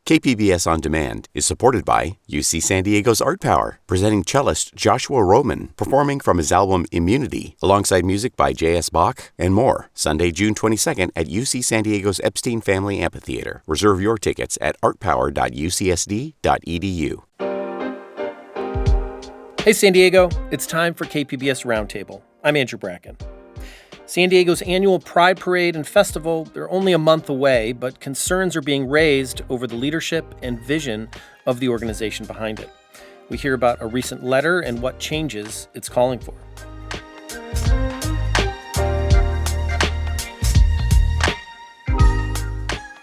KPBS On Demand is supported by UC San Diego's Art Power, presenting cellist Joshua Roman, performing from his album Immunity, alongside music by J.S. Bach and more. Sunday, June 22nd at UC San Diego's Epstein Family Amphitheater. Reserve your tickets at artpower.ucsd.edu. Hey San Diego, it's time for KPBS Roundtable. I'm Andrew Bracken. San Diego's annual Pride Parade and Festival, they're only a month away, but concerns are being raised over the leadership and vision of the organization behind it. We hear about a recent letter and what changes it's calling for.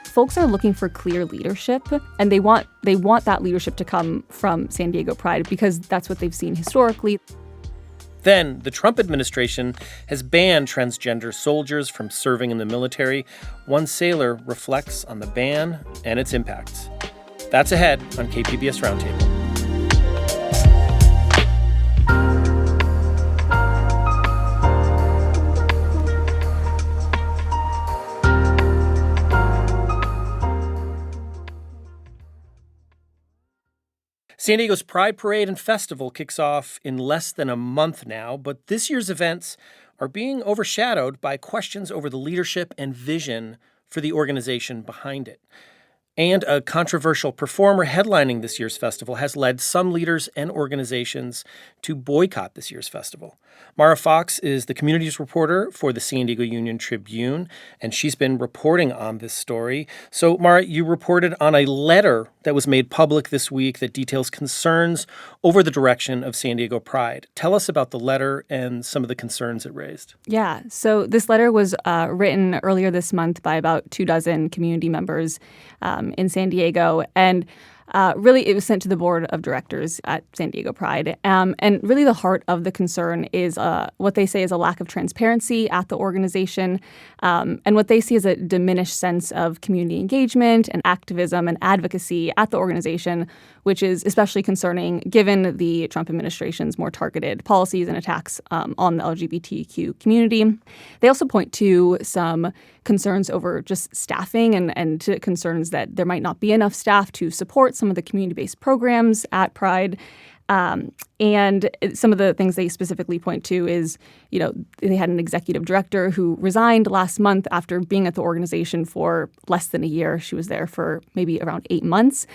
Folks are looking for clear leadership, and they want that leadership to come from San Diego Pride because that's what they've seen historically. Then, the Trump administration has banned transgender soldiers from serving in the military. One sailor reflects on the ban and its impacts. That's ahead on KPBS Roundtable. San Diego's Pride Parade and Festival kicks off in less than a month now, but this year's events are being overshadowed by questions over the leadership and vision for the organization behind it. And a controversial performer headlining this year's festival has led some leaders and organizations to boycott this year's festival. Mara Fox is the communities reporter for the San Diego Union-Tribune, and she's been reporting on this story. So, Mara, you reported on a letter that was made public this week that details concerns over the direction of San Diego Pride. Tell us about the letter and some of the concerns it raised. Yeah, so this letter was written earlier this month by about 24 community members in San Diego, and really it was sent to the board of directors at San Diego Pride. And really the heart of the concern is what they say is a lack of transparency at the organization, and what they see as a diminished sense of community engagement and activism and advocacy at the organization, which is especially concerning given the Trump administration's more targeted policies and attacks on the LGBTQ community. They also point to some concerns over just staffing and to concerns that there might not be enough staff to support some of the community-based programs at Pride. And some of the things they specifically point to is, they had an executive director who resigned last month after being at the organization for less than a year. She was there for maybe around 8 months.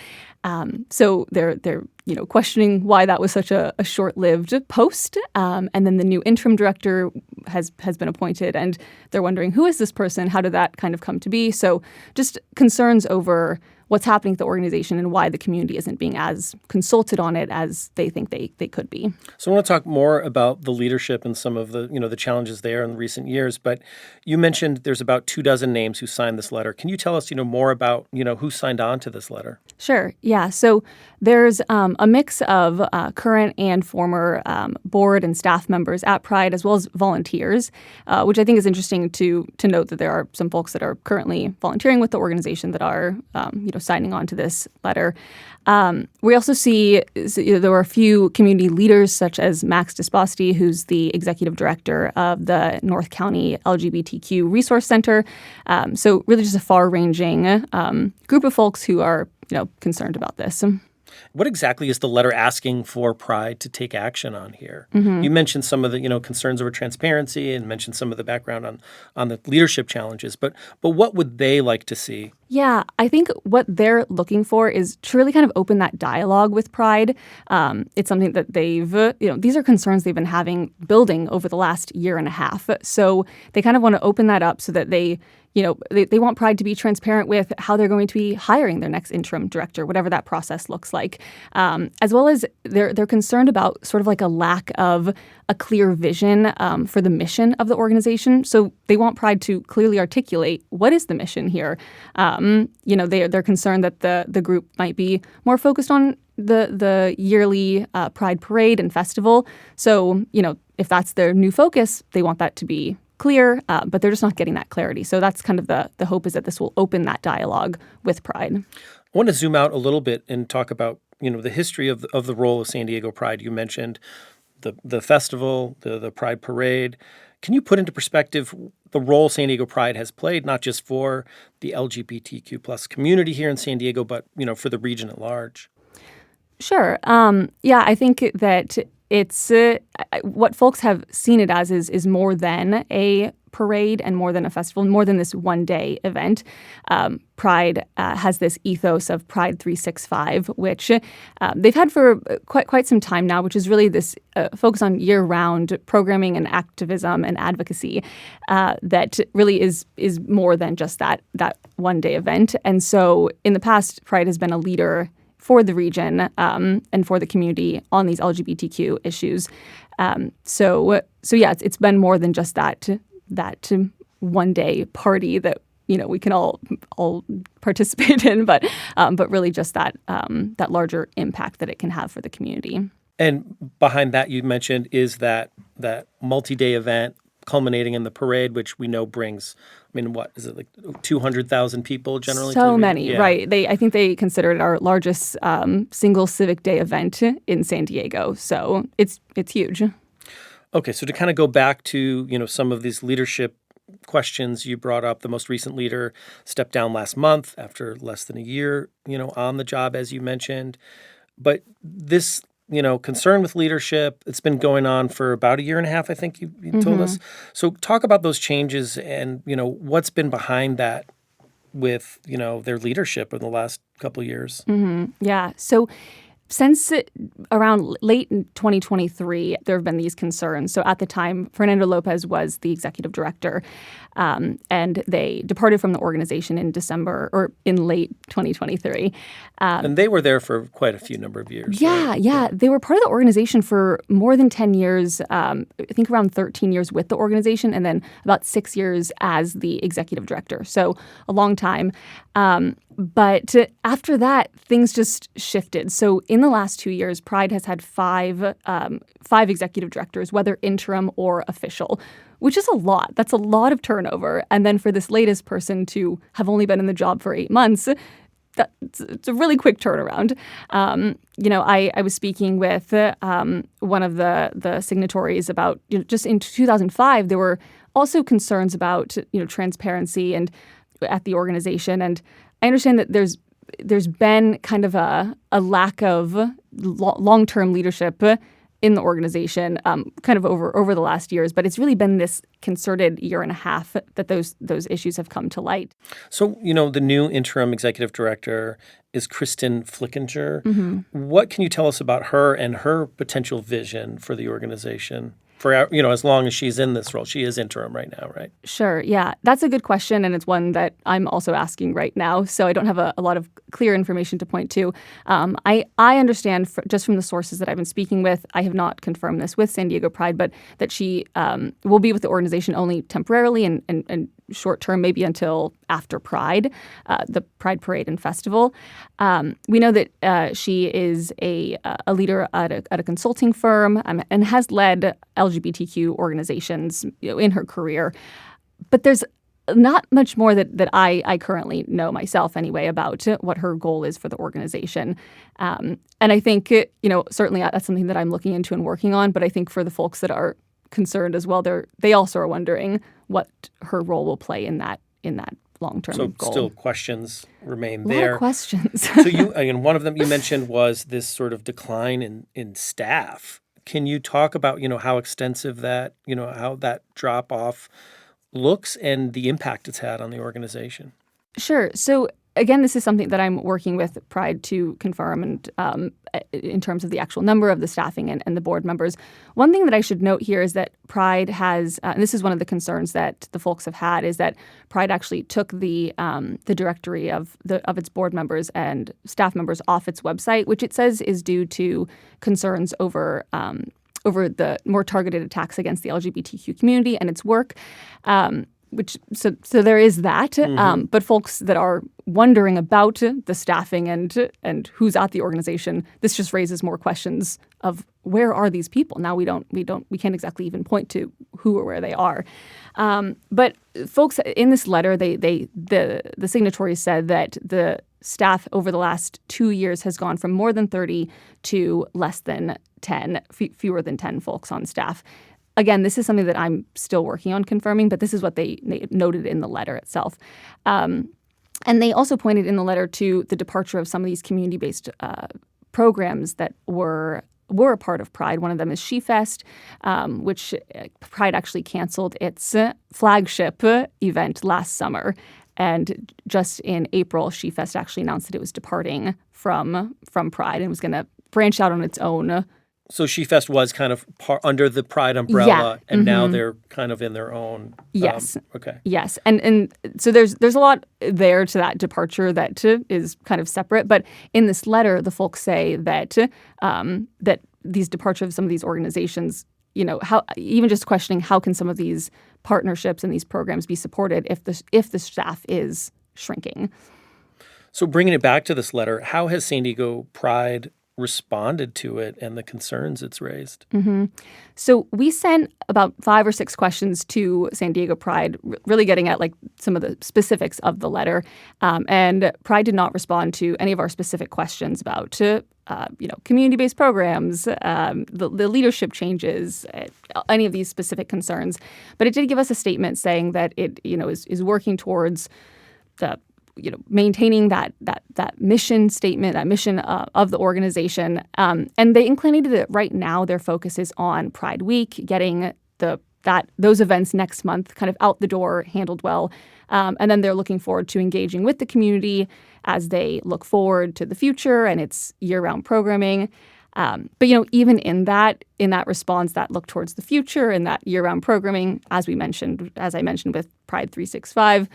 So they're questioning why that was such a short-lived post. And then the new interim director has been appointed, and they're wondering, who is this person? How did that kind of come to be? So just concerns over what's happening at the organization and why the community isn't being as consulted on it as they think they could be. So I want to talk more about the leadership and some of the, the challenges there in recent years. But you mentioned there's about 24 names who signed this letter. Can you tell us, more about, who signed on to this letter? Sure. Yeah. So there's a mix of current and former board and staff members at Pride, as well as volunteers, which I think is interesting to note that there are some folks that are currently volunteering with the organization that are, signing on to this letter. We also see there were a few community leaders, such as Max Disposti, who's the executive director of the North County LGBTQ Resource Center. So really just a far-ranging group of folks who are, concerned about this. What exactly is the letter asking for Pride to take action on here? Mm-hmm. You mentioned some of the, concerns over transparency and mentioned some of the background on the leadership challenges, but what would they like to see? Yeah, I think what they're looking for is to really kind of open that dialogue with Pride. It's something that they've, these are concerns they've been building over the last year and a half. So they kind of want to open that up so that they want Pride to be transparent with how they're going to be hiring their next interim director, whatever that process looks like, as well as they're concerned about sort of like a lack of a clear vision for the mission of the organization. So they want Pride to clearly articulate what is the mission here. They're concerned that the group might be more focused on the yearly Pride Parade and Festival. So, if that's their new focus, they want that to be clear, but they're just not getting that clarity. So that's kind of the hope, is that this will open that dialogue with Pride. I want to zoom out a little bit and talk about, the history of the role of San Diego Pride. You mentioned the festival, the Pride Parade. Can you put into perspective the role San Diego Pride has played, not just for the LGBTQ plus community here in San Diego, but for the region at large? Sure. Yeah, I think that it's what folks have seen it as is more than a parade and more than a festival, more than this one-day event. Pride has this ethos of Pride 365, which they've had for quite some time now, which is really this focus on year-round programming and activism and advocacy that really is more than just that one-day event. And so in the past, Pride has been a leader for the region and for the community on these LGBTQ issues. So yeah, it's been more than just that one-day party that we can all participate in, but really just that larger impact that it can have for the community. And behind that, you mentioned, is that multi-day event culminating in the parade, which we know brings, what is it, like 200,000 people generally? So many, yeah. Right. I think they consider it our largest single civic day event in San Diego. So it's huge. Okay, so to kind of go back to, some of these leadership questions you brought up, the most recent leader stepped down last month after less than a year, on the job, as you mentioned. But this, concern with leadership, it's been going on for about a year and a half, I think you told us. So talk about those changes and, what's been behind that with, their leadership in the last couple of years. Yeah. So since around late 2023, there have been these concerns. So at the time, Fernando Lopez was the executive director, and they departed from the organization in December or in late 2023. And they were there for quite a few number of years. Yeah, right? yeah. They were part of the organization for more than 10 years, I think around 13 years with the organization, and then about 6 years as the executive director. So a long time. But after that, things just shifted. So in the last 2 years, Pride has had five executive directors, whether interim or official, which is a lot. That's a lot of turnover. And then for this latest person to have only been in the job for 8 months, it's a really quick turnaround. I was speaking with one of the signatories about just in 2005, there were also concerns about transparency and at the organization. And I understand that there's been kind of a lack of long-term leadership in the organization kind of over the last years, but it's really been this concerted year and a half that those issues have come to light. So, the new interim executive director is Kristen Flickinger. What can you tell us about her and her potential vision for the organization? For as long as she's in this role. She is interim right now, right? Sure. Yeah, that's a good question, and it's one that I'm also asking right now. So I don't have a lot of clear information to point to. I understand just from the sources that I've been speaking with, I have not confirmed this with San Diego Pride, but that she will be with the organization only temporarily and short term, maybe until after Pride, the Pride Parade and Festival. We know that she is a leader at a consulting firm and has led LGBTQ organizations in her career. But there's not much more that I currently know myself anyway about what her goal is for the organization. And I think, certainly that's something that I'm looking into and working on. But I think for the folks that are concerned as well, they also are wondering what her role will play in that long-term goal. So still questions remain there. A lot of questions. So one of them you mentioned was this sort of decline in staff. Can you talk about, how extensive that, how that drop-off looks and the impact it's had on the organization? Sure. So again, this is something that I'm working with Pride to confirm and in terms of the actual number of the staffing and the board members. One thing that I should note here is that Pride has, and this is one of the concerns that the folks have had, is that Pride actually took the directory of its board members and staff members off its website, which it says is due to concerns over the more targeted attacks against the LGBTQ community and its work. So there is that, but folks that are wondering about the staffing and who's at the organization, this just raises more questions of where are these people? Now we can't exactly even point to who or where they are. But folks in this letter, the signatories said that staff over the last 2 years has gone from more than 30 to less than 10, fewer than 10 folks on staff. Again, this is something that I'm still working on confirming, but this is what they noted in the letter itself. And they also pointed in the letter to the departure of some of these community-based programs that were a part of Pride. One of them is SheFest, which Pride actually canceled its flagship event last summer. And just in April, SheFest actually announced that it was departing from Pride and was going to branch out on its own. So SheFest was kind of under the Pride umbrella, and now they're kind of in their own. Yes. Okay. Yes, and so there's a lot there to that departure that is kind of separate. But in this letter, the folks say that that these departure of some of these organizations, how even just questioning how can some of these partnerships and these programs be supported if the staff is shrinking. So bringing it back to this letter, how has San Diego Pride responded to it and the concerns it's raised? So we sent about 5 or 6 questions to San Diego Pride, really getting at like some of the specifics of the letter. And Pride did not respond to any of our specific questions about community-based programs, the leadership changes, any of these specific concerns. But it did give us a statement saying that it is working towards the maintaining that mission statement, that mission of the organization. And they inclinated that right now their focus is on Pride Week, getting those events next month kind of out the door, handled well. And then they're looking forward to engaging with the community as they look forward to the future and its year-round programming. But even in that response, that look towards the future and that year-round programming, as I mentioned with Pride 365,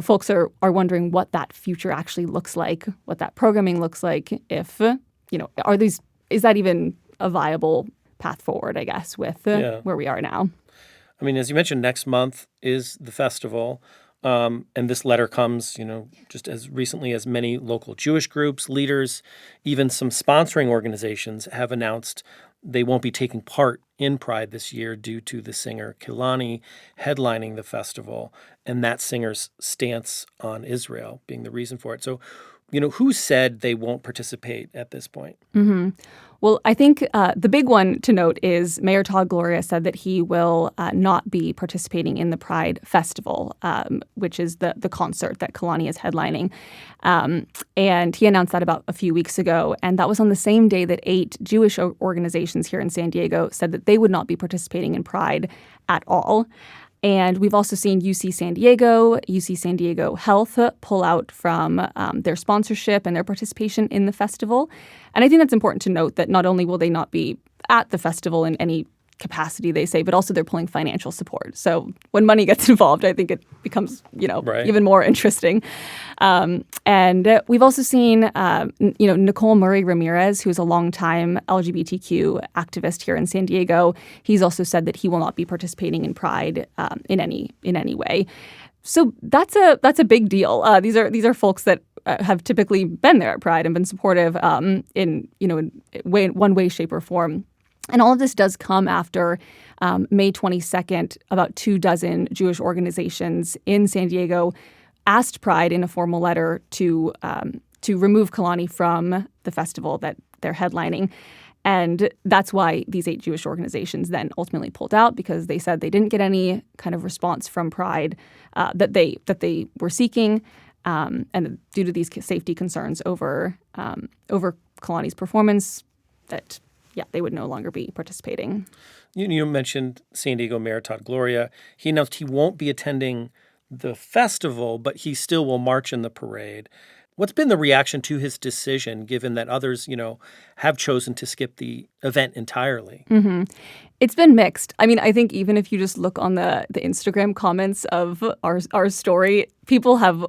folks are wondering what that future actually looks like, what that programming looks like. If is that even a viable path forward? I guess with where we are now. I mean, as you mentioned, next month is the festival, and this letter comes, just as recently as many local Jewish groups, leaders, even some sponsoring organizations have announced they won't be taking part in Pride this year due to the singer Kehlani headlining the festival and that singer's stance on Israel being the reason for it. So, who said they won't participate at this point? Well, I think the big one to note is Mayor Todd Gloria said that he will not be participating in the Pride Festival, which is the concert that Kehlani is headlining. And he announced that about a few weeks ago. And that was on the same day that 8 Jewish organizations here in San Diego said that they would not be participating in Pride at all. And we've also seen UC San Diego Health pull out from their sponsorship and their participation in the festival. And I think that's important to note that not only will they not be at the festival in any capacity, they say, but also they're pulling financial support. So when money gets involved, I think it becomes, even more interesting. And we've also seen, Nicole Murray Ramirez, who's a longtime LGBTQ activist here in San Diego. He's also said that he will not be participating in Pride in any way. So that's a big deal. These are folks that have typically been there at Pride and been supportive in one way, shape, or form. And all of this does come after May 22nd, about 24 Jewish organizations in San Diego asked Pride in a formal letter to remove Kehlani from the festival that they're headlining. And that's why these 8 Jewish organizations then ultimately pulled out, because they said they didn't get any kind of response from Pride that they were seeking, and due to these safety concerns over Kehlani's performance, that they would no longer be participating. You mentioned San Diego Mayor Todd Gloria. He announced he won't be attending the festival, but he still will march in the parade. What's been the reaction to his decision, given that others, have chosen to skip the event entirely? Mm-hmm. It's been mixed. I mean, I think even if you just look on the Instagram comments of our story, people have,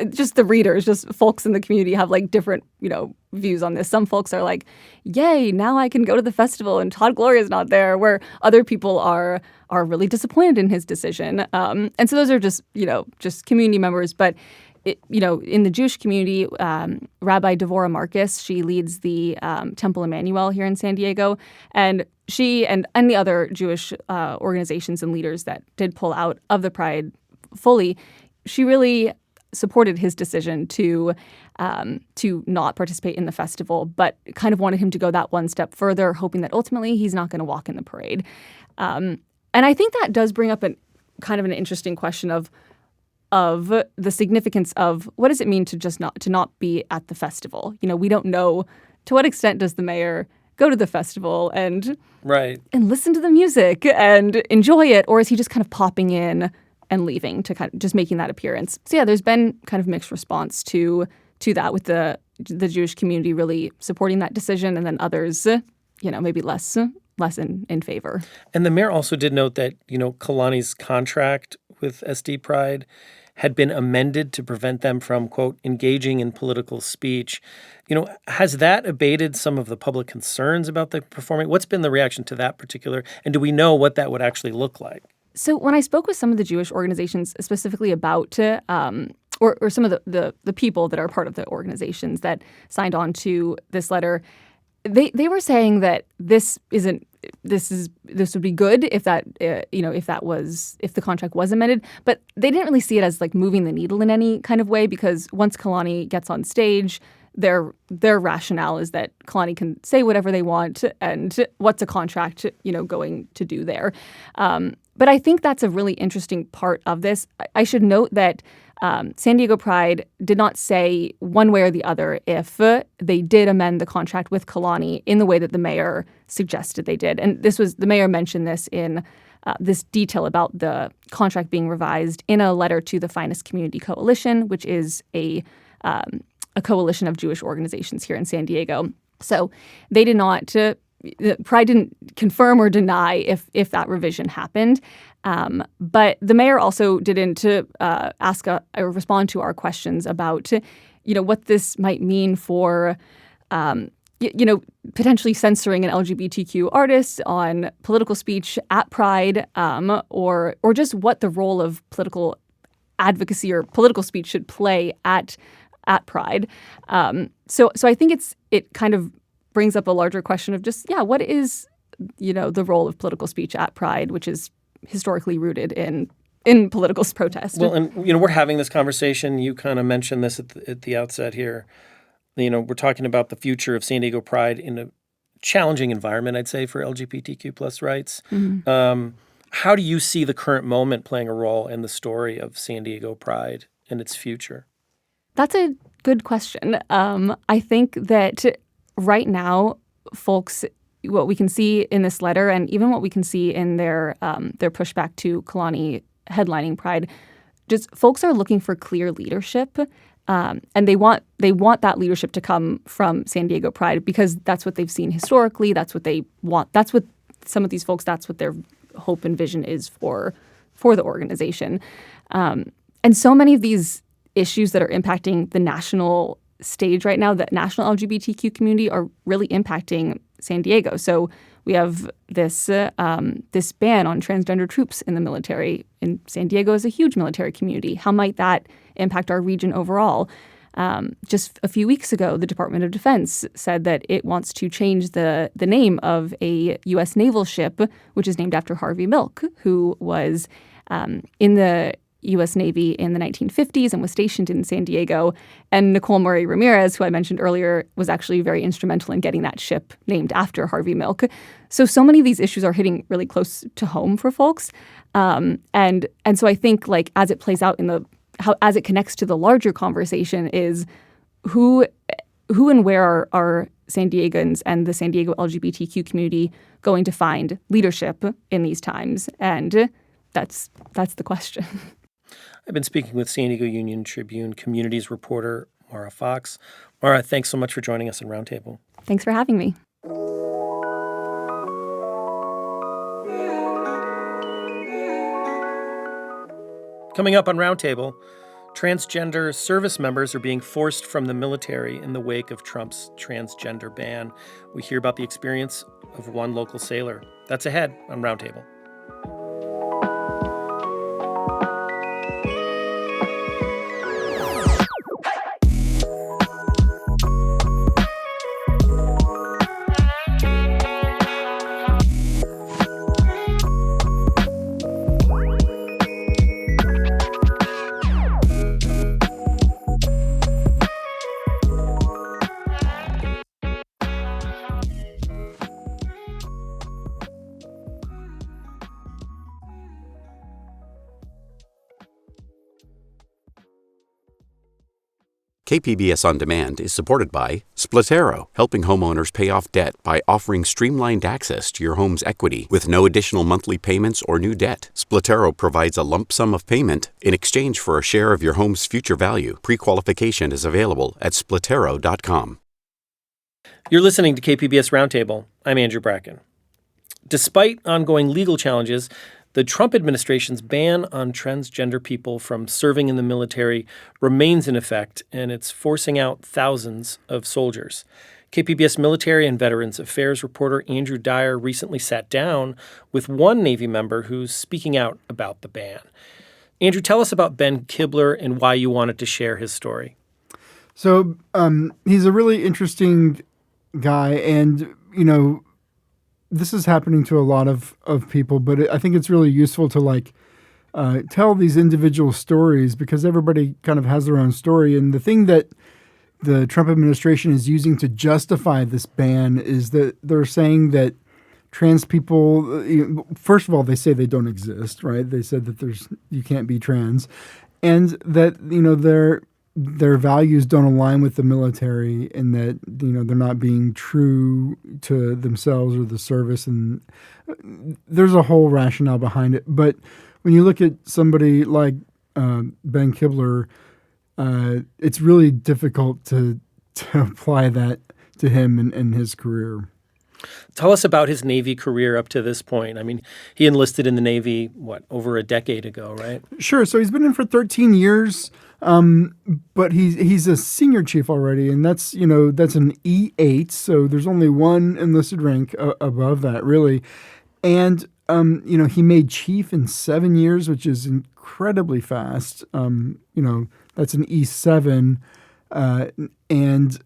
just the readers, just folks in the community have like different, views on this. Some folks are like, yay, now I can go to the festival and Todd Gloria's not there, where other people are really disappointed in his decision. And so those are just community members. But in the Jewish community, Rabbi Devorah Marcus, she leads the Temple Emmanuel here in San Diego, and she and the other Jewish organizations and leaders that did pull out of the Pride fully, she really supported his decision to not participate in the festival, but kind of wanted him to go that one step further, hoping that ultimately he's not going to walk in the parade. And I think that does bring up an interesting question of the significance of what does it mean to just not be at the festival. We don't know to what extent does the mayor go to the festival and listen to the music and enjoy it, or is he just kind of popping in and leaving to kind of just making that appearance? So yeah, there's been kind of mixed response to that, with the Jewish community really supporting that decision, and then others, maybe less in favor. And the mayor also did note that, Kalani's contract with SD Pride had been amended to prevent them from, quote, engaging in political speech. Has that abated some of the public concerns about the performing? What's been the reaction to that particular? And do we know what that would actually look like? So when I spoke with some of the Jewish organizations specifically about or some of the people that are part of the organizations that signed on to this letter, they were saying that this would be good if that if the contract was amended, but they didn't really see it as like moving the needle in any kind of way, because once Kalani gets on stage, their rationale is that Kalani can say whatever they want, and what's a contract going to do there. But I think that's a really interesting part of this. I should note that San Diego Pride did not say one way or the other if they did amend the contract with Kalani in the way that the mayor suggested they did. And the mayor mentioned this in this detail about the contract being revised in a letter to the Finest Community Coalition, which is a coalition of Jewish organizations here in San Diego. So they did not. Pride didn't confirm or deny if that revision happened, but the mayor also didn't ask or respond to our questions about, what this might mean for, potentially censoring an LGBTQ artist on political speech at Pride, or just what the role of political advocacy or political speech should play at Pride. So I think it kind of brings up a larger question of just, what is, the role of political speech at Pride, which is historically rooted in political protest. Well, and, we're having this conversation. You kind of mentioned this at the outset here. We're talking about the future of San Diego Pride in a challenging environment, I'd say, for LGBTQ plus rights. Mm-hmm. How do you see the current moment playing a role in the story of San Diego Pride and its future? That's a good question. I think that right now, folks, what we can see in this letter, and even what we can see in their pushback to Kalani headlining Pride, just folks are looking for clear leadership, and they want that leadership to come from San Diego Pride, because that's what they've seen historically. That's what they want. That's what some of these folks. That's what their hope and vision is for the organization. And so many of these issues that are impacting the national stage right now, the national LGBTQ community, are really impacting San Diego. So we have this ban on transgender troops in the military. And San Diego is a huge military community. How might that impact our region overall? Just a few weeks ago, the Department of Defense said that it wants to change the name of a U.S. naval ship, which is named after Harvey Milk, who was in the U.S. Navy in the 1950s and was stationed in San Diego. And Nicole Murray Ramirez, who I mentioned earlier, was actually very instrumental in getting that ship named after Harvey Milk. So many of these issues are hitting really close to home for folks. And so I think, as it plays out as it connects to the larger conversation, is who and where are San Diegans and the San Diego LGBTQ community going to find leadership in these times? And that's the question. I've been speaking with San Diego Union Tribune Communities reporter Mara Fox. Mara, thanks so much for joining us in Roundtable. Thanks for having me. Coming up on Roundtable, transgender service members are being forced from the military in the wake of Trump's transgender ban. We hear about the experience of one local sailor. That's ahead on Roundtable. KPBS On Demand is supported by Splatero, helping homeowners pay off debt by offering streamlined access to your home's equity with no additional monthly payments or new debt. Splatero provides a lump sum of payment in exchange for a share of your home's future value. Pre-qualification is available at splatero.com. You're listening to KPBS Roundtable. I'm Andrew Bracken. Despite ongoing legal challenges, the Trump administration's ban on transgender people from serving in the military remains in effect, and it's forcing out thousands of soldiers. KPBS military and Veterans Affairs reporter Andrew Dyer recently sat down with one Navy member who's speaking out about the ban. Andrew, tell us about Ben Kibler and why you wanted to share his story. So he's a really interesting guy, and, this is happening to a lot of people, but I think it's really useful to tell these individual stories because everybody kind of has their own story. And the thing that the Trump administration is using to justify this ban is that they're saying that trans people, first of all, they say they don't exist, right? They said that you can't be trans, and that their values don't align with the military, and that they're not being true to themselves or the service, and there's a whole rationale behind it. But when you look at somebody like Ben Kibler, it's really difficult to apply that to him and his career. Tell us about his Navy career up to this point. I mean, he enlisted in the Navy, over a decade ago, right? Sure. So he's been in for 13 years, but he's a senior chief already, and that's an E8, so there's only one enlisted rank above that, really. And, he made chief in 7 years, which is incredibly fast. That's an E7, and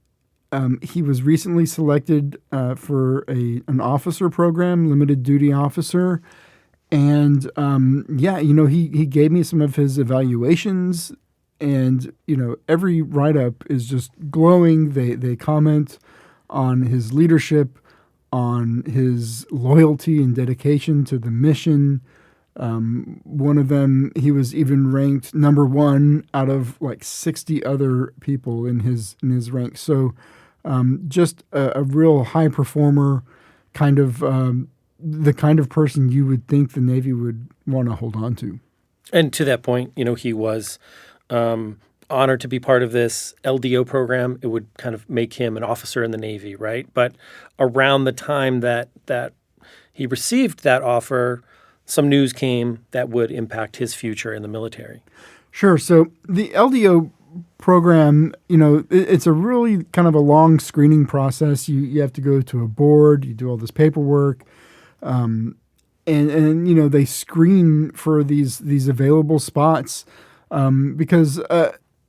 he was recently selected for an officer program, limited duty officer. And, he gave me some of his evaluations. And, every write-up is just glowing. They comment on his leadership, on his loyalty and dedication to the mission. One of them, he was even ranked number one out of 60 other people in his rank. So just a real high performer, kind of the kind of person you would think the Navy would want to hold on to. And to that point, he was honored to be part of this LDO program. It would kind of make him an officer in the Navy, right? But around the time that he received that offer, some news came that would impact his future in the military. Sure. So the LDO program, it's a really kind of a long screening process. You have to go to a board, you do all this paperwork, and they screen for these available spots because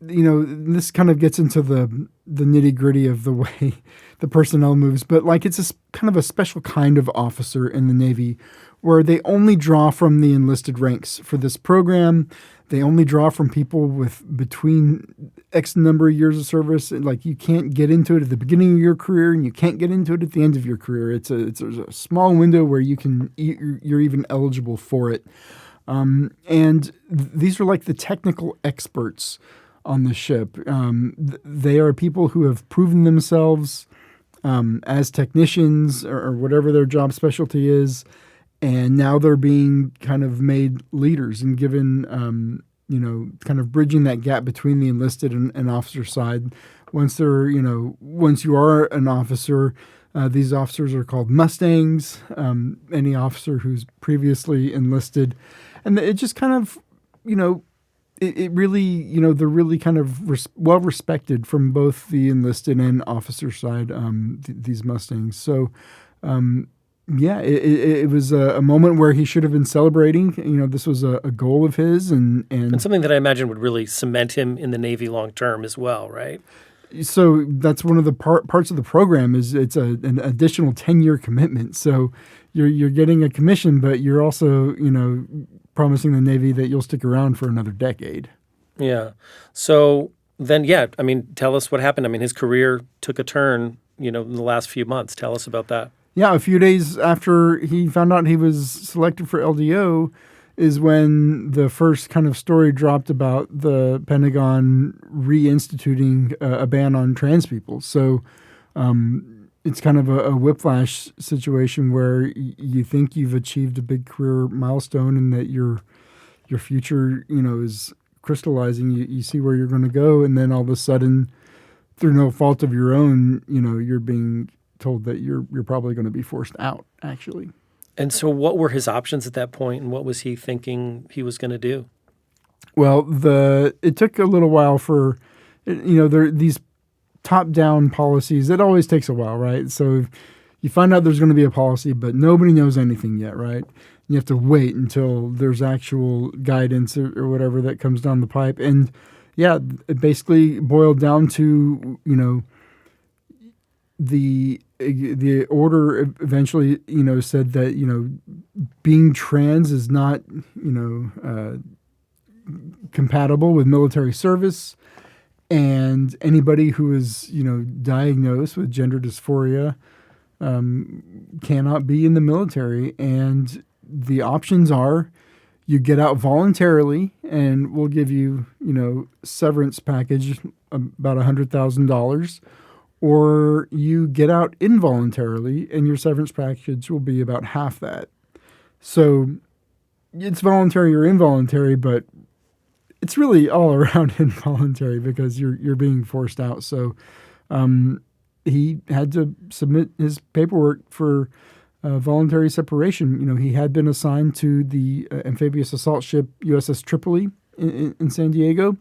this kind of gets into the nitty gritty of the way the personnel moves. But it's kind of a special kind of officer in the Navy where they only draw from the enlisted ranks for this program. They only draw from people with between X number of years of service. You can't get into it at the beginning of your career, and you can't get into it at the end of your career. It's a small window where you're even eligible for it. And these are the technical experts on the ship. They are people who have proven themselves as technicians or whatever their job specialty is. And now they're being kind of made leaders and given, kind of bridging that gap between the enlisted and officer side. Once you are an officer, these officers are called Mustangs, any officer who's previously enlisted. And it just kind of, it really, they're really kind of well respected from both the enlisted and officer side, these Mustangs. So, it was a moment where he should have been celebrating. This was a goal of his, and something that I imagine would really cement him in the Navy long term as well, right? So that's one of the parts of the program is it's an additional 10-year commitment. So you're getting a commission, but you're also promising the Navy that you'll stick around for another decade. Yeah. So then, tell us what happened. His career took a turn, in the last few months. Tell us about that. Yeah, a few days after he found out he was selected for LDO, is when the first kind of story dropped about the Pentagon reinstituting a ban on trans people. So it's kind of a whiplash situation where you think you've achieved a big career milestone and that your future, is crystallizing. You see where you're going to go, and then all of a sudden, through no fault of your own, you're being told that you're probably going to be forced out, actually. And so what were his options at that point, and what was he thinking he was going to do? Well, it took a little while for, these top-down policies. It always takes a while, right? So you find out there's going to be a policy, but nobody knows anything yet, right? You have to wait until there's actual guidance or whatever that comes down the pipe. And yeah, it basically boiled down to, the order eventually, said that, being trans is not, compatible with military service. And anybody who is, diagnosed with gender dysphoria cannot be in the military. And the options are you get out voluntarily and we'll give you, severance package about $100,000, or you get out involuntarily and your severance package will be about half that. So it's voluntary or involuntary, but it's really all around involuntary because you're being forced out. So he had to submit his paperwork for voluntary separation. He had been assigned to the amphibious assault ship USS Tripoli in San Diego.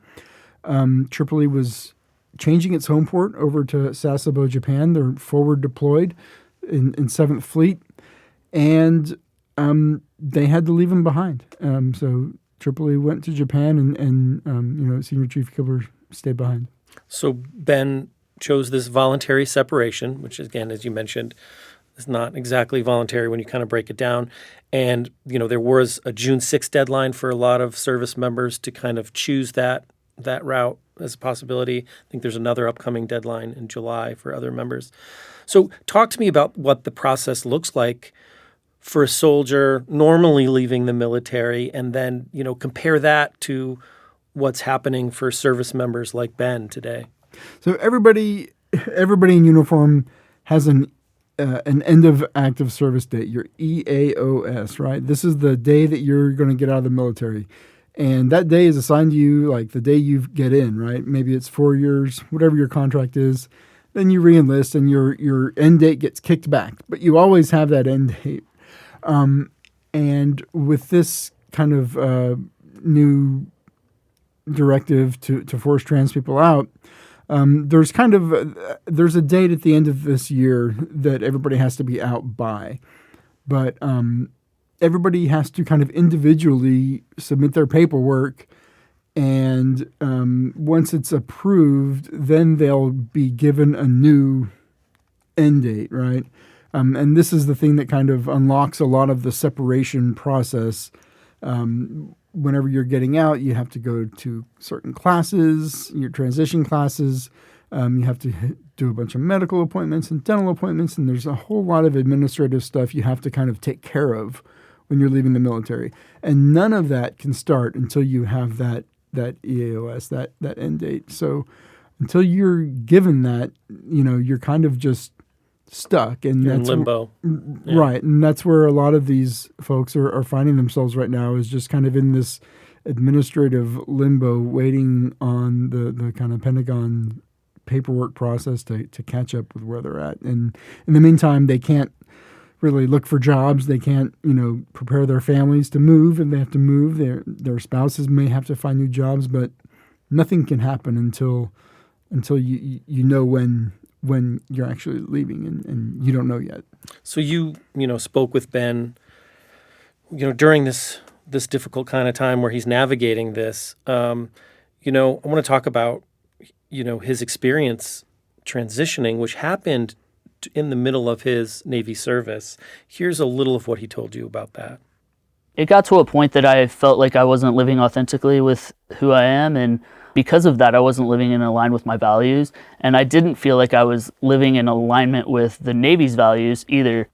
Tripoli was changing its home port over to Sasebo, Japan. They're forward deployed in 7th Fleet, and they had to leave him behind. So Tripoli went to Japan, and Senior Chief Kibler stayed behind. So Ben chose this voluntary separation, which, again, as you mentioned, is not exactly voluntary when you kind of break it down. And, there was a June 6th deadline for a lot of service members to kind of choose that route as a possibility. I think there's another upcoming deadline in July for other members. So talk to me about what the process looks like for a soldier normally leaving the military, and then, compare that to what's happening for service members like Ben today. So everybody in uniform has an end of active service date, your EAOS, right? This is the day that you're going to get out of the military. And that day is assigned to you like the day you get in, right? Maybe it's 4 years, whatever your contract is. Then you re-enlist and your end date gets kicked back. But you always have that end date. And with this kind of new directive to force trans people out, there's a date at the end of this year that everybody has to be out by. But everybody has to kind of individually submit their paperwork, and once it's approved, then they'll be given a new end date, right? And this is the thing that kind of unlocks a lot of the separation process. Whenever you're getting out, you have to go to certain classes, your transition classes. You have to do a bunch of medical appointments and dental appointments, and there's a whole lot of administrative stuff you have to kind of take care of when you're leaving the military. And none of that can start until you have that EAOS, that end date. So until you're given that, you're kind of just stuck. And you're that's in limbo. Right. And that's where a lot of these folks are finding themselves right now, is just kind of in this administrative limbo, waiting on the kind of Pentagon paperwork process to catch up with where they're at. And in the meantime, they can't really look for jobs. They can't, prepare their families to move, and they have to move. Their spouses may have to find new jobs, but nothing can happen until you know when you're actually leaving, and you don't know yet. So you spoke with Ben, during this difficult kind of time where he's navigating this. I want to talk about, his experience transitioning, which happened in the middle of his Navy service. Here's a little of what he told you about that. It got to a point that I felt like I wasn't living authentically with who I am, and because of that, I wasn't living in alignment with my values, and I didn't feel like I was living in alignment with the Navy's values either.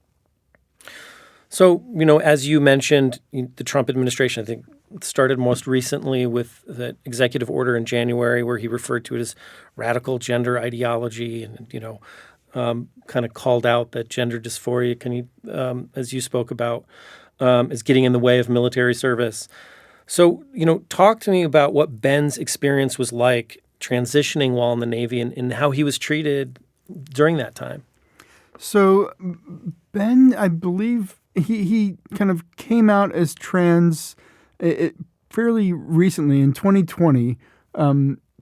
So, as you mentioned, the Trump administration, I think, started most recently with the executive order in January where he referred to it as radical gender ideology and, kind of called out that gender dysphoria, as you spoke about, is getting in the way of military service. So, talk to me about what Ben's experience was like transitioning while in the Navy and how he was treated during that time. So Ben, I believe he kind of came out as trans fairly recently in 2020.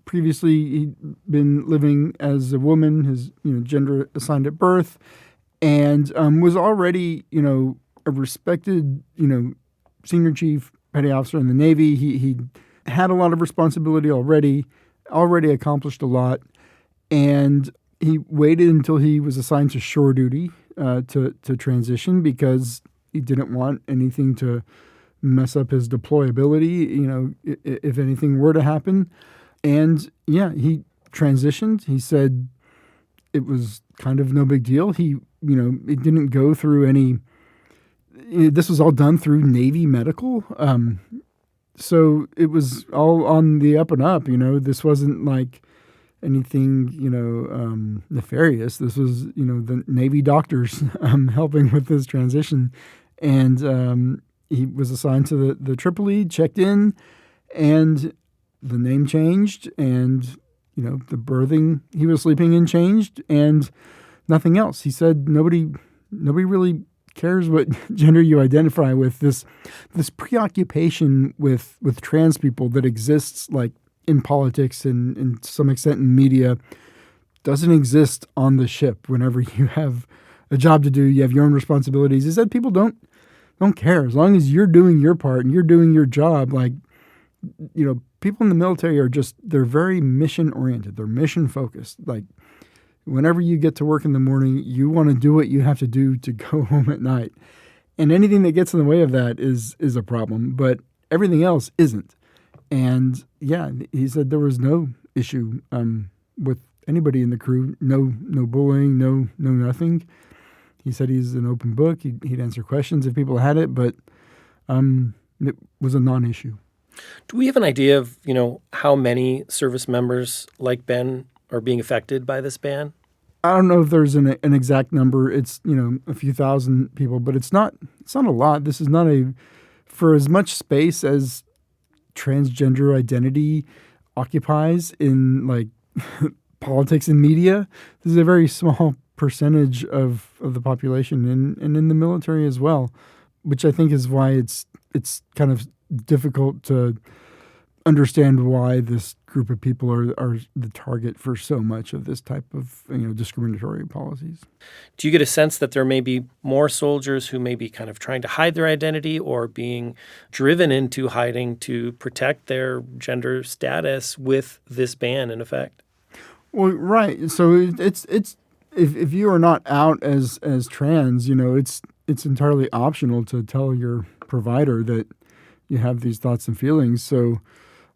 Previously, he'd been living as a woman, his gender assigned at birth, and was already a respected senior chief petty officer in the Navy. He had a lot of responsibility already accomplished a lot, and he waited until he was assigned to shore duty to transition because he didn't want anything to mess up his deployability, if anything were to happen. And yeah, he transitioned. He said it was kind of no big deal. It didn't go through any, this was all done through Navy medical. So it was all on the up and up, this wasn't like anything, nefarious. This was, the Navy doctors helping with this transition. And he was assigned to the Tripoli, checked in, and the name changed, and, the berthing he was sleeping in changed, and nothing else. He said nobody really cares what gender you identify with. This preoccupation with trans people that exists like in politics and to some extent in media doesn't exist on the ship. Whenever you have a job to do, you have your own responsibilities. Is that people don't care as long as you're doing your part and you're doing your job. Like, people in the military they're very mission oriented. They're mission focused. Like, whenever you get to work in the morning, you want to do what you have to do to go home at night. And anything that gets in the way of that is a problem, but everything else isn't. And yeah, he said there was no issue with anybody in the crew, no bullying, no nothing. He said he's an open book. He'd answer questions if people had it, but it was a non-issue. Do we have an idea of, how many service members like Ben are being affected by this ban? I don't know if there's an exact number. It's, a few thousand people, but it's not a lot. This is not for as much space as transgender identity occupies in like politics and media. This is a very small percentage of the population and in the military as well, which I think is why it's kind of difficult to understand why this group of people are the target for so much of this type of discriminatory policies. Do you get a sense that there may be more soldiers who may be kind of trying to hide their identity or being driven into hiding to protect their gender status with this ban in effect? Well, right. So it's if you are not out as trans, it's entirely optional to tell your provider that you have these thoughts and feelings. So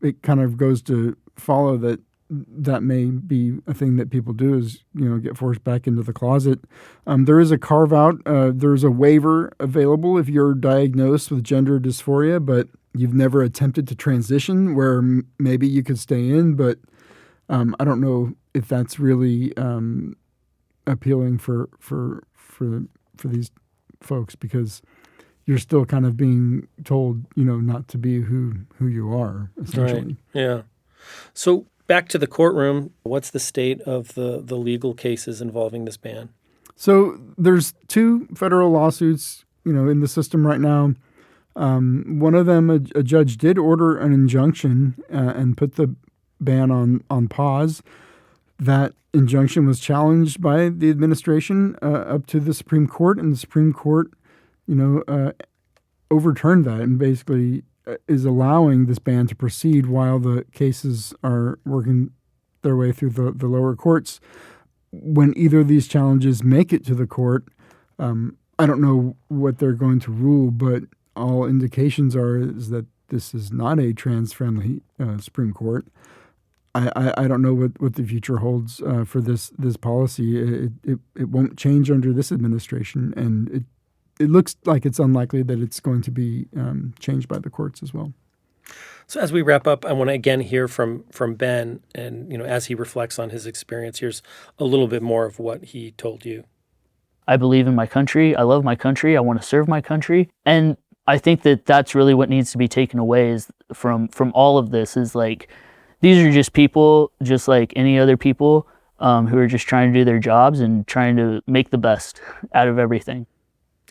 it kind of goes to follow that may be a thing that people do is, get forced back into the closet. There is a carve out. There's a waiver available if you're diagnosed with gender dysphoria, but you've never attempted to transition where maybe you could stay in. But I don't know if that's really appealing for these folks because you're still kind of being told, not to be who you are, essentially. Right. Yeah. So back to the courtroom, what's the state of the legal cases involving this ban? So there's 2 federal lawsuits, in the system right now. One of them, a judge did order an injunction and put the ban on pause. That injunction was challenged by the administration up to the Supreme Court, and the Supreme Court overturned that and basically is allowing this ban to proceed while the cases are working their way through the lower courts. When either of these challenges make it to the court, I don't know what they're going to rule, but all indications is that this is not a trans-friendly Supreme Court. I don't know what the future holds for this policy. It won't change under this administration, and it looks like it's unlikely that it's going to be changed by the courts as well. So as we wrap up, I want to again hear from Ben, and as he reflects on his experience, here's a little bit more of what he told you. I believe in my country. I love my country. I want to serve my country. And I think that that's really what needs to be taken away is from all of this is like, these are just people just like any other people who are just trying to do their jobs and trying to make the best out of everything.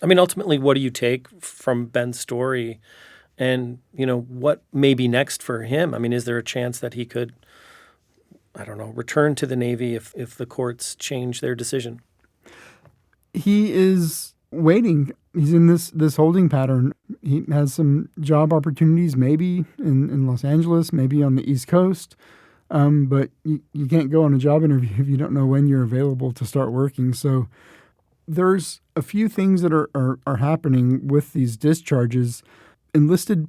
I mean, ultimately, what do you take from Ben's story and, what may be next for him? I mean, is there a chance that he could, I don't know, return to the Navy if the courts change their decision? He is waiting. He's in this holding pattern. He has some job opportunities, maybe in Los Angeles, maybe on the East Coast. But you can't go on a job interview if you don't know when you're available to start working. So there's a few things that are happening with these discharges. Enlisted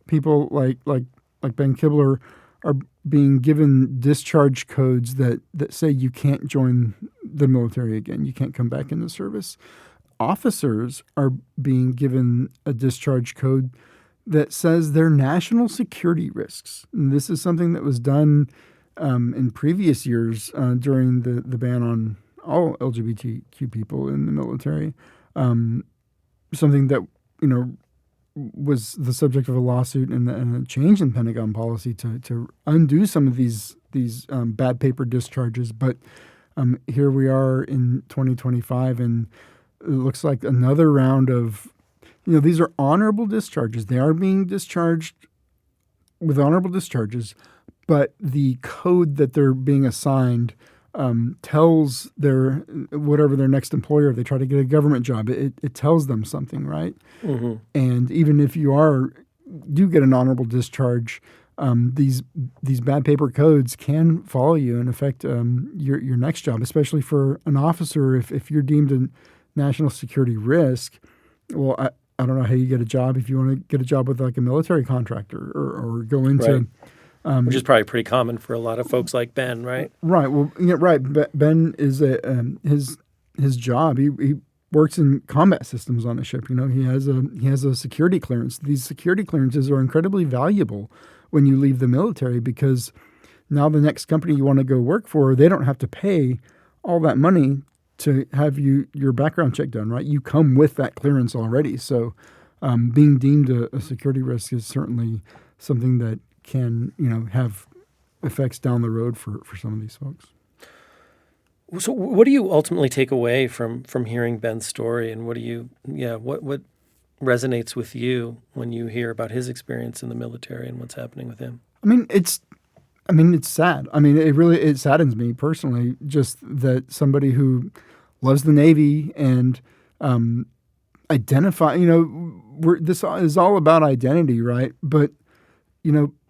people like Ben Kibler are being given discharge codes that say you can't join the military again. You can't come back into service. Officers are being given a discharge code that says they're national security risks. And this is something that was done in previous years during the ban on all LGBTQ people in the military. Something that, was the subject of a lawsuit and a change in Pentagon policy to undo some of these bad paper discharges. But here we are in 2025, and it looks like another round of, these are honorable discharges. They are being discharged with honorable discharges, but the code that they're being assigned tells whatever their next employer, if they try to get a government job, it tells them something, right? Mm-hmm. And even if you do get an honorable discharge, these bad paper codes can follow you and affect your next job, especially for an officer. If you're deemed a national security risk, well, I don't know how you get a job if you want to get a job with like a military contractor or go into... Right. Which is probably pretty common for a lot of folks like Ben, right? Right. Well, yeah, right. Ben is his job. He works in combat systems on a ship. He has a security clearance. These security clearances are incredibly valuable when you leave the military because now the next company you want to go work for, they don't have to pay all that money to have your background check done. Right. You come with that clearance already. So being deemed a security risk is certainly something that can have effects down the road for some of these folks. So what do you ultimately take away from hearing Ben's story, and what resonates with you when you hear about his experience in the military and what's happening with him? It's sad. It saddens me personally, just that somebody who loves the Navy and identify, this is all about identity, right? But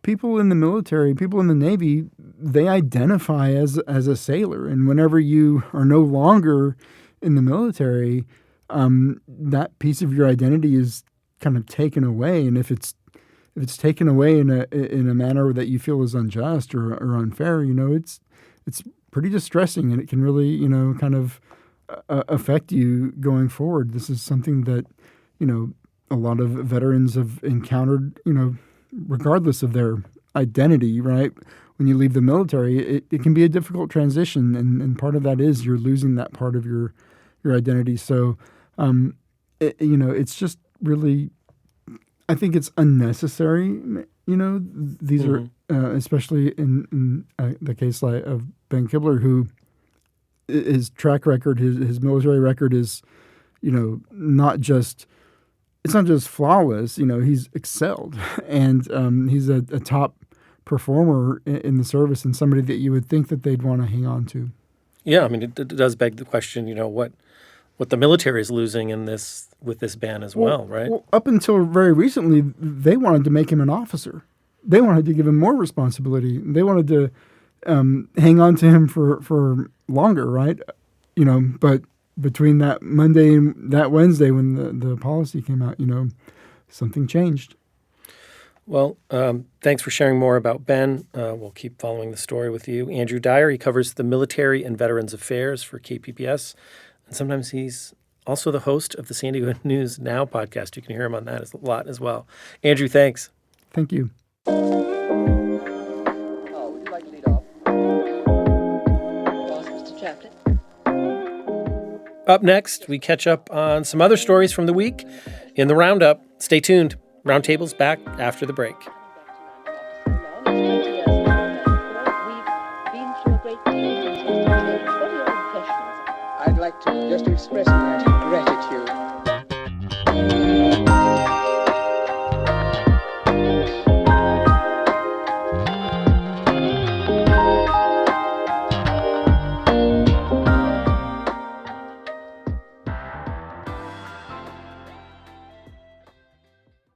people in the military, people in the Navy, they identify as a sailor. And whenever you are no longer in the military, that piece of your identity is kind of taken away. And if it's taken away in a manner that you feel is unjust or unfair, it's pretty distressing, and it can really kind of affect you going forward. This is something that a lot of veterans have encountered. Regardless of their identity, right? When you leave the military, it can be a difficult transition, and part of that is you're losing that part of your identity. So, it's just really, I think it's unnecessary. These mm-hmm. are especially in the case of Ben Kibler, who his track record, his military record is, not just. It's not just flawless, he's excelled, and he's a top performer in the service and somebody that you would think that they'd want to hang on to. Yeah, it does beg the question, what the military is losing with this ban as well, right? Well, up until very recently, they wanted to make him an officer. They wanted to give him more responsibility. They wanted to hang on to him for longer, right? But between that Monday and that Wednesday when the policy came out, something changed. Well, thanks for sharing more about Ben. We'll keep following the story with you. Andrew Dyer, he covers the military and veterans affairs for KPBS, and sometimes he's also the host of the San Diego News Now podcast. You can hear him on that a lot as well. Andrew, thanks. Thank you. Would you like to lead off? Yes, Mr. Chaplin. Up next, we catch up on some other stories from the week in the Roundup. Stay tuned. Roundtable's back after the break. I'd like to just express my gratitude.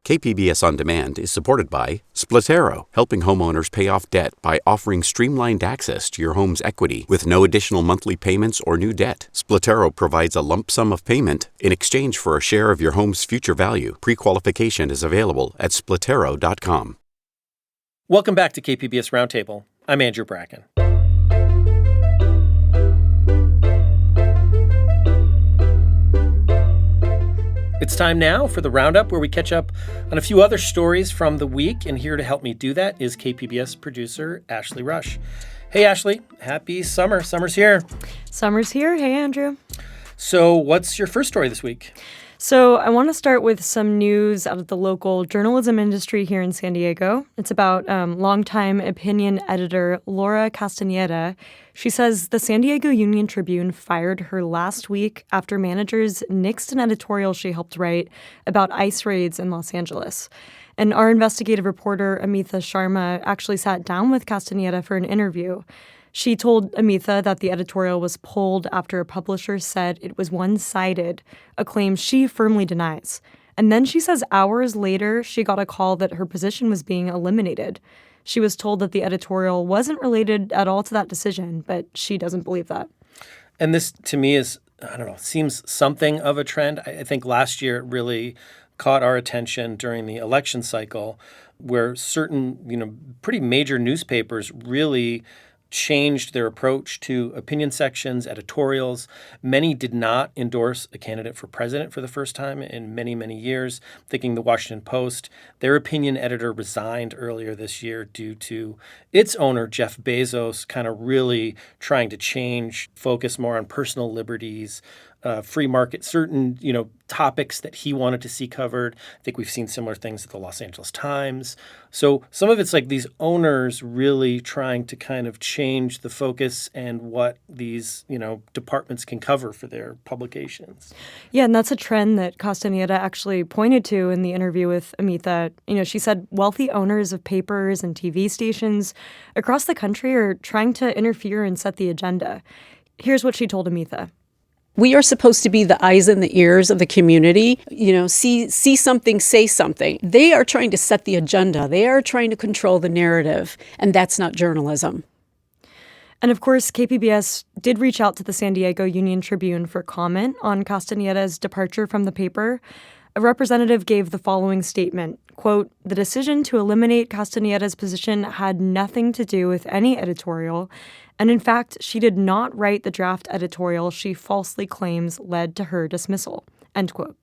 KPBS On Demand is supported by Splatero, helping homeowners pay off debt by offering streamlined access to your home's equity with no additional monthly payments or new debt. Splatero provides a lump sum of payment in exchange for a share of your home's future value. Pre-qualification is available at splatero.com. Welcome back to KPBS Roundtable. I'm Andrew Bracken. It's time now for the Roundup, where we catch up on a few other stories from the week. And here to help me do that is KPBS producer Ashley Rush. Hey, Ashley. Happy summer. Summer's here. Summer's here. Hey, Andrew. So what's your first story this week? So I want to start with some news out of the local journalism industry here in San Diego. It's about longtime opinion editor Laura Castaneda. She says the San Diego Union Tribune fired her last week after managers nixed an editorial she helped write about ICE raids in Los Angeles. And our investigative reporter, Amitha Sharma, actually sat down with Castaneda for an interview. She told Amitha that the editorial was pulled after a publisher said it was one-sided, a claim she firmly denies. And then she says hours later, she got a call that her position was being eliminated. She was told that the editorial wasn't related at all to that decision, but she doesn't believe that. And this, to me, is, I don't know, seems something of a trend. I think last year it really caught our attention during the election cycle, where certain, pretty major newspapers really changed their approach to opinion sections, editorials. Many did not endorse a candidate for president for the first time in many, many years. Thinking the Washington Post, their opinion editor resigned earlier this year due to its owner, Jeff Bezos, kind of really trying to focus more on personal liberties, free market, certain, topics that he wanted to see covered. I think we've seen similar things at the Los Angeles Times. So some of it's like these owners really trying to kind of change the focus and what these, departments can cover for their publications. Yeah, and that's a trend that Castaneda actually pointed to in the interview with Amitha. She said wealthy owners of papers and TV stations across the country are trying to interfere and set the agenda. Here's what she told Amitha. We are supposed to be the eyes and the ears of the community, see something, say something. They are trying to set the agenda. They are trying to control the narrative, and that's not journalism. And of course, KPBS did reach out to the San Diego Union Tribune for comment on Castaneda's departure from the paper. A representative gave the following statement, quote, "The decision to eliminate Castaneda's position had nothing to do with any editorial, and in fact, she did not write the draft editorial she falsely claims led to her dismissal," end quote.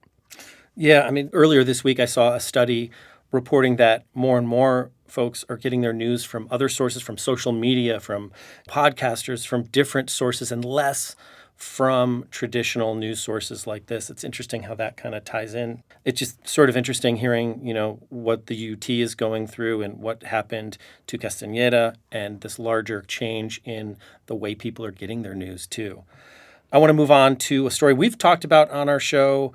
Yeah, earlier this week I saw a study reporting that more and more folks are getting their news from other sources, from social media, from podcasters, from different sources, and less from traditional news sources like this. It's interesting how that kind of ties in. It's just sort of interesting hearing, what the UT is going through and what happened to Castaneda and this larger change in the way people are getting their news too. I want to move on to a story we've talked about on our show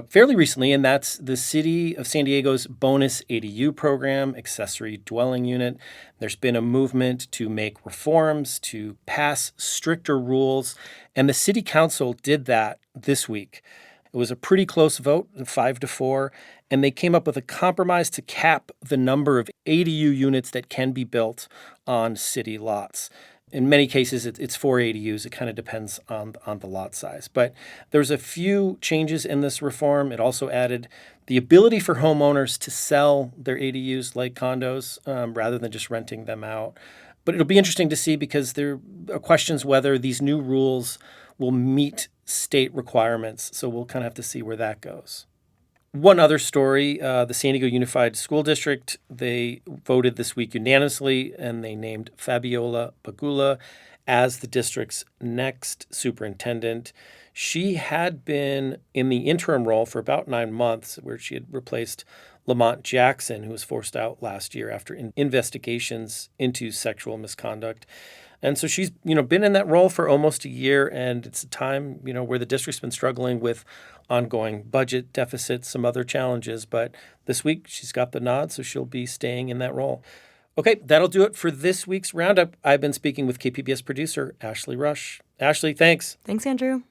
fairly recently, and that's the City of San Diego's bonus ADU program, accessory dwelling unit. There's been a movement to make reforms, to pass stricter rules, and the City Council did that this week. It was a pretty close vote, 5-4, and they came up with a compromise to cap the number of ADU units that can be built on city lots. In many cases, it's 4 ADUs. It kind of depends on the lot size. But there's a few changes in this reform. It also added the ability for homeowners to sell their ADUs like condos rather than just renting them out. But it'll be interesting to see because there are questions whether these new rules will meet state requirements. So we'll kind of have to see where that goes. One other story, the San Diego Unified School District, they voted this week unanimously, and they named Fabiola Pagula as the district's next superintendent. She had been in the interim role for about 9 months, where she had replaced Lamont Jackson, who was forced out last year after investigations into sexual misconduct. And so she's, been in that role for almost a year, and it's a time, where the district's been struggling with ongoing budget deficits, some other challenges. But this week she's got the nod, so she'll be staying in that role. Okay, that'll do it for this week's Roundup. I've been speaking with KPBS producer Ashley Rush. Ashley, thanks. Thanks, Andrew.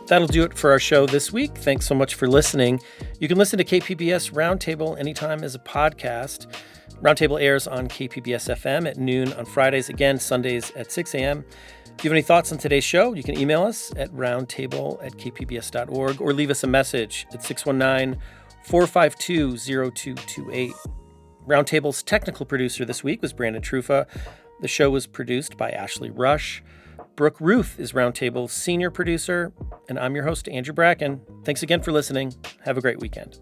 That'll do it for our show this week. Thanks so much for listening. You can listen to KPBS Roundtable anytime as a podcast. Roundtable airs on KPBS FM at noon on Fridays, again, Sundays at 6 a.m. If you have any thoughts on today's show, you can email us at roundtable@kpbs.org or leave us a message at 619-452-0228. Roundtable's technical producer this week was Brandon Trufa. The show was produced by Ashley Rush. Brooke Ruth is Roundtable's senior producer, and I'm your host, Andrew Bracken. Thanks again for listening. Have a great weekend.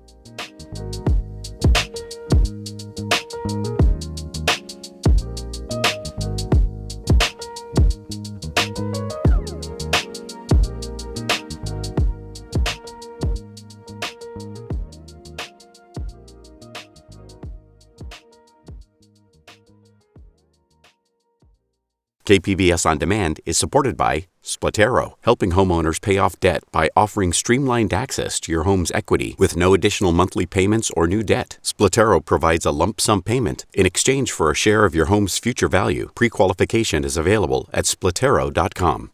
KPBS On Demand is supported by Splatero, helping homeowners pay off debt by offering streamlined access to your home's equity with no additional monthly payments or new debt. Splatero provides a lump sum payment in exchange for a share of your home's future value. Pre-qualification is available at splatero.com.